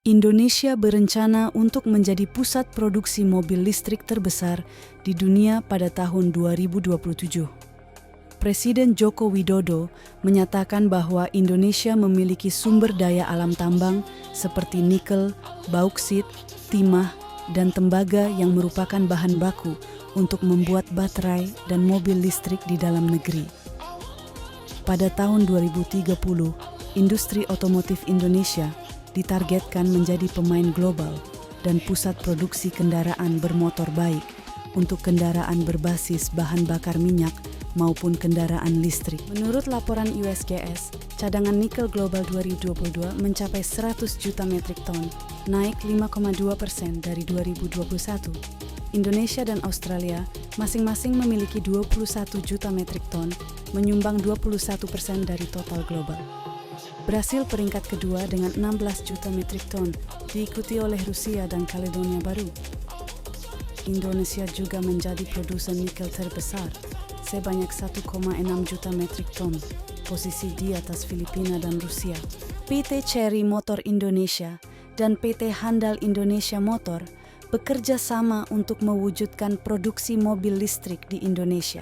Indonesia berencana untuk menjadi pusat produksi mobil listrik terbesar di dunia pada tahun 2027. Presiden Joko Widodo menyatakan bahwa Indonesia memiliki sumber daya alam tambang seperti nikel, bauksit, timah, dan tembaga yang merupakan bahan baku untuk membuat baterai dan mobil listrik di dalam negeri. Pada tahun 2030, industri otomotif Indonesia ditargetkan menjadi pemain global dan pusat produksi kendaraan bermotor baik untuk kendaraan berbasis bahan bakar minyak maupun kendaraan listrik. Menurut laporan USGS, cadangan nikel global 2022 mencapai 100 juta metrik ton, naik 5,2% dari 2021. Indonesia dan Australia masing-masing memiliki 21 juta metrik ton, menyumbang 21% dari total global. Brasil peringkat kedua dengan 16 juta metrik ton, diikuti oleh Rusia dan Kaledonia Baru. Indonesia juga menjadi produsen nikel terbesar, sebanyak 1,6 juta metrik ton, posisi di atas Filipina dan Rusia. PT Cherry Motor Indonesia dan PT Handal Indonesia Motor bekerja sama untuk mewujudkan produksi mobil listrik di Indonesia.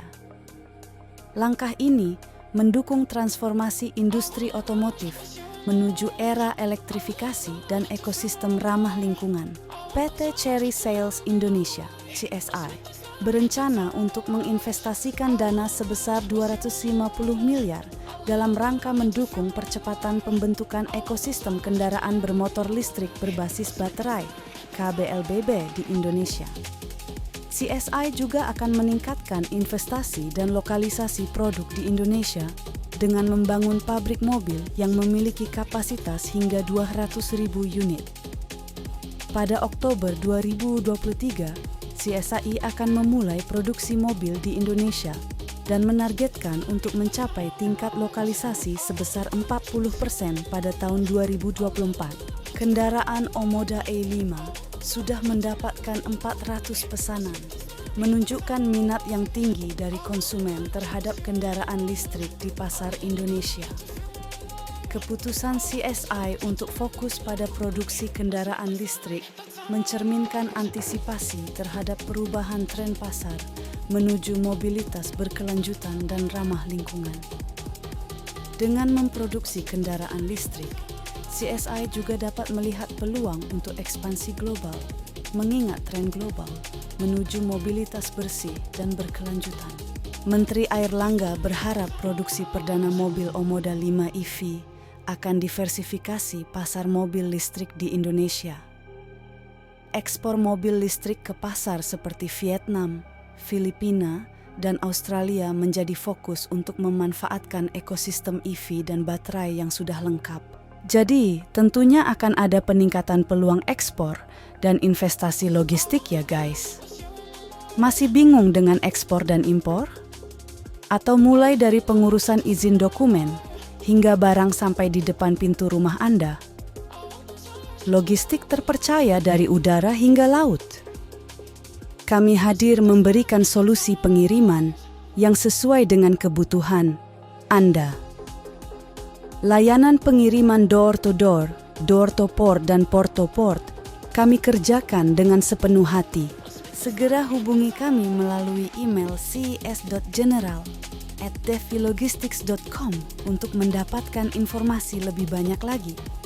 Langkah ini mendukung transformasi industri otomotif menuju era elektrifikasi dan ekosistem ramah lingkungan. PT Cherry Sales Indonesia (CSI) berencana untuk menginvestasikan dana sebesar 250 miliar dalam rangka mendukung percepatan pembentukan ekosistem kendaraan bermotor listrik berbasis baterai (KBLBB) di Indonesia. CSI juga akan meningkatkan investasi dan lokalisasi produk di Indonesia dengan membangun pabrik mobil yang memiliki kapasitas hingga 200.000 unit. Pada Oktober 2023, CSI akan memulai produksi mobil di Indonesia dan menargetkan untuk mencapai tingkat lokalisasi sebesar 40% pada tahun 2024. Kendaraan Omoda E5 sudah mendapatkan 400 pesanan, menunjukkan minat yang tinggi dari konsumen terhadap kendaraan listrik di pasar Indonesia. Keputusan CSI untuk fokus pada produksi kendaraan listrik mencerminkan antisipasi terhadap perubahan tren pasar menuju mobilitas berkelanjutan dan ramah lingkungan. Dengan memproduksi kendaraan listrik, CSI juga dapat melihat peluang untuk ekspansi global, mengingat tren global menuju mobilitas bersih dan berkelanjutan. Menteri Airlangga berharap produksi perdana mobil Omoda 5 EV akan diversifikasi pasar mobil listrik di Indonesia. Ekspor mobil listrik ke pasar seperti Vietnam, Filipina, dan Australia menjadi fokus untuk memanfaatkan ekosistem EV dan baterai yang sudah lengkap. Jadi, tentunya akan ada peningkatan peluang ekspor dan investasi logistik ya guys. Masih bingung dengan ekspor dan impor? Atau mulai dari pengurusan izin dokumen hingga barang sampai di depan pintu rumah Anda? Logistik terpercaya dari udara hingga laut. Kami hadir memberikan solusi pengiriman yang sesuai dengan kebutuhan Anda. Layanan pengiriman door-to-door, door-to-port, dan port-to-port kami kerjakan dengan sepenuh hati. Segera hubungi kami melalui email ces.general@devilogistics.com untuk mendapatkan informasi lebih banyak lagi.